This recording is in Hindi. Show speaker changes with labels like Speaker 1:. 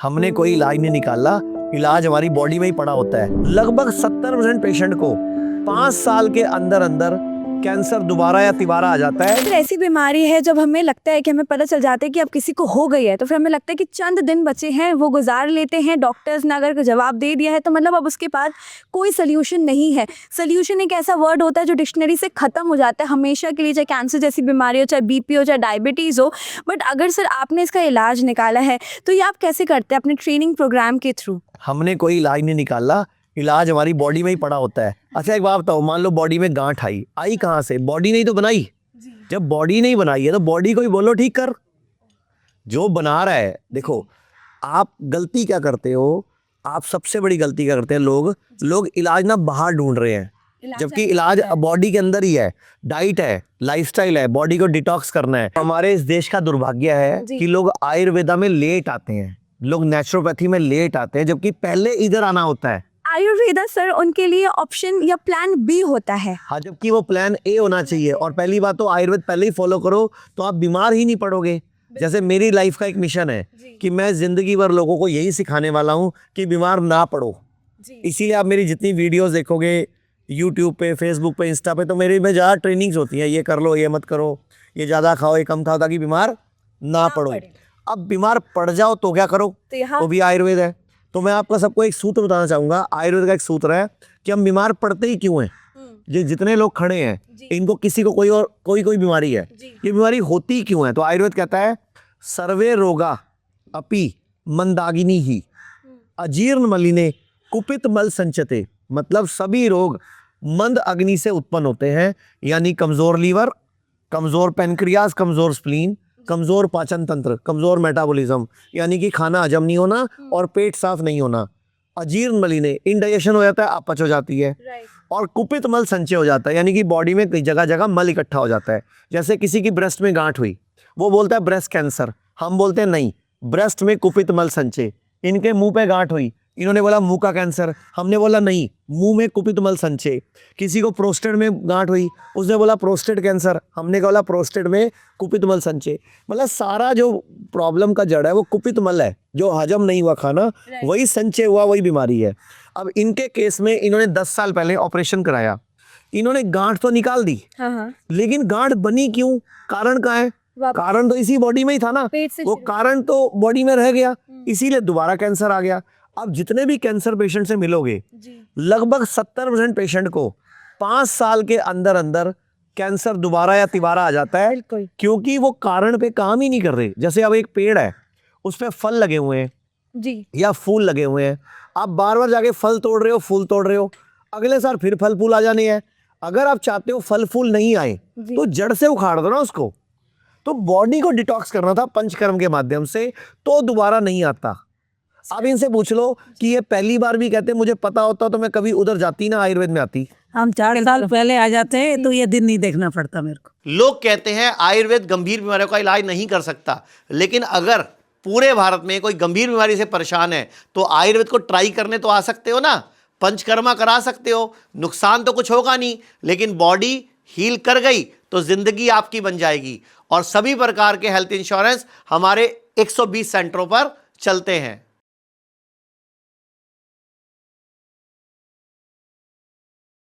Speaker 1: हमने कोई इलाज नहीं निकाला, इलाज हमारी बॉडी में ही पड़ा होता है। लगभग 70% पेशेंट को 5 साल के अंदर अंदर कैंसर दोबारा या तिबारा आ जाता है।
Speaker 2: फिर ऐसी बीमारी है जब हमें लगता है कि हमें पता चल जाता है कि अब किसी को हो गई है, तो फिर हमें लगता है कि चंद दिन बचे हैं, वो गुजार लेते हैं। डॉक्टर्स ने अगर जवाब दे दिया है तो मतलब अब उसके बाद कोई सोल्यूशन नहीं है। सोल्यूशन एक ऐसा वर्ड होता है जो डिक्शनरी से खत्म हो जाता है हमेशा के लिए, चाहे कैंसर जैसी बीमारी हो, चाहे बीपी हो, चाहे डायबिटीज़ हो। बट अगर सर आपने इसका इलाज निकाला है तो ये आप कैसे करते हैं अपने ट्रेनिंग प्रोग्राम के थ्रू?
Speaker 1: हमने कोई इलाज नहीं निकाला, इलाज हमारी बॉडी में ही पड़ा होता है। अच्छा एक बात बताओ, मान लो बॉडी में गांठ आई कहाँ से? बॉडी नहीं तो बनाई। जब बॉडी नहीं बनाई है तो बॉडी को ही बोलो ठीक कर। जो बना रहा है, देखो आप गलती क्या करते हो, आप सबसे बड़ी गलती क्या करते हैं, लोग इलाज ना बाहर ढूंढ रहे हैं, जबकि इलाज बॉडी के अंदर ही है। डाइट है, लाइफस्टाइल है, बॉडी को डिटॉक्स करना है। हमारे इस देश का दुर्भाग्य है कि लोग आयुर्वेदा में लेट आते हैं, लोग नेचुरोपैथी में लेट आते हैं, जबकि पहले इधर आना होता है।
Speaker 2: आयुर्वेदा सर उनके लिए ऑप्शन या प्लान बी होता है।
Speaker 1: हाँ, जबकि वो प्लान ए होना चाहिए। और पहली बात तो आयुर्वेद पहले ही फॉलो करो तो आप बीमार ही नहीं पड़ोगे। जैसे मेरी लाइफ का एक मिशन है कि मैं जिंदगी भर लोगों को यही सिखाने वाला हूँ कि बीमार ना पड़ो। इसीलिए आप मेरी जितनी वीडियोस देखोगे यूट्यूब पे, फेसबुक पे, इंस्टा पे, तो मेरी में ज़्यादा ट्रेनिंग्स होती हैं, ये कर लो, ये मत करो, ये ज़्यादा खाओ, ये कम खाओ, ताकि बीमार ना पड़ो। अब बीमार पड़ जाओ तो क्या करो, वो भी आयुर्वेद है। तो मैं आपका सबको एक सूत्र बताना चाहूँगा। आयुर्वेद का एक सूत्र है कि हम बीमार पड़ते ही क्यों हैं। ये जितने लोग खड़े हैं इनको किसी को कोई बीमारी है, ये बीमारी होती क्यों है? तो आयुर्वेद कहता है सर्वे रोगा अपि मंदागिनी ही अजीर्ण मलिने कुपित मल संचते। मतलब सभी रोग मंद अग्नि से उत्पन्न होते हैं, यानी कमजोर लीवर, कमजोर पेनक्रियाज, कमजोर स्प्लीन, कमजोर पाचन तंत्र, कमजोर मेटाबॉलिज्म, यानी कि खाना हजम नहीं होना और पेट साफ नहीं होना। अजीर्ण मलिने, इंडाइजेशन हो जाता है, अपच हो जाती है। और कुपित मल संचय हो जाता है, यानी कि बॉडी में जगह जगह मल इकट्ठा हो जाता है। जैसे किसी की ब्रेस्ट में गांठ हुई, वो बोलता है ब्रेस्ट कैंसर, हम बोलते हैं नहीं, ब्रेस्ट में कुपित मल संचय। इनके मुंह पे गांठ हुई, इन्होंने बोला मुंह का कैंसर, हमने बोला नहीं, मुंह में कुपित मल संचय। किसी को प्रोस्टेट में गांठ हुई, उसने बोला प्रोस्टेट कैंसर, हमने बोला प्रोस्टेट में कुपित मल संचय। मतलब सारा जो प्रॉब्लम का जड़ है वो कुपित मल है, जो हजम नहीं हुआ खाना, वही संचय हुआ, वही बीमारी है। अब इनके केस में इन्होंने 10 साल पहले ऑपरेशन कराया, इन्होंने गांठ तो निकाल दी, लेकिन गांठ बनी क्यों, कारण क्या है? कारण तो इसी बॉडी में ही था ना, वो कारण तो बॉडी में रह गया, इसीलिए दोबारा कैंसर आ गया। अब जितने भी कैंसर पेशेंट से मिलोगे, लगभग 70% पेशेंट को 5 साल के अंदर अंदर कैंसर दोबारा या तिबारा आ जाता है, क्योंकि वो कारण पे काम ही नहीं कर रहे। जैसे अब एक पेड़ है, उस पे फल लगे हुए हैं या फूल लगे हुए हैं, आप बार बार जाके फल तोड़ रहे हो, फूल तोड़ रहे हो, अगले साल फिर फल फूल आ जाने हैं। अगर आप चाहते हो फल फूल नहीं आए तो जड़ से उखाड़ दो ना उसको। तो बॉडी को डिटॉक्स करना था पंचकर्म के माध्यम से, तो दोबारा नहीं आता। अब इनसे पूछ लो कि ये पहली बार भी कहते मुझे पता होता तो मैं कभी उधर जाती ना, आयुर्वेद में आती।
Speaker 3: हम 4 साल पहले आ जाते हैं तो ये दिन नहीं देखना पड़ता मेरे को।
Speaker 4: लोग कहते हैं आयुर्वेद गंभीर बीमारियों का इलाज नहीं कर सकता, लेकिन अगर पूरे भारत में कोई गंभीर बीमारी से परेशान है तो आयुर्वेद को ट्राई करने तो आ सकते हो ना, पंचकर्मा करा सकते हो, नुकसान तो कुछ होगा नहीं, लेकिन बॉडी हील कर गई तो जिंदगी आपकी बन जाएगी। और सभी प्रकार के हेल्थ इंश्योरेंस हमारे 120 सेंटरों पर चलते हैं।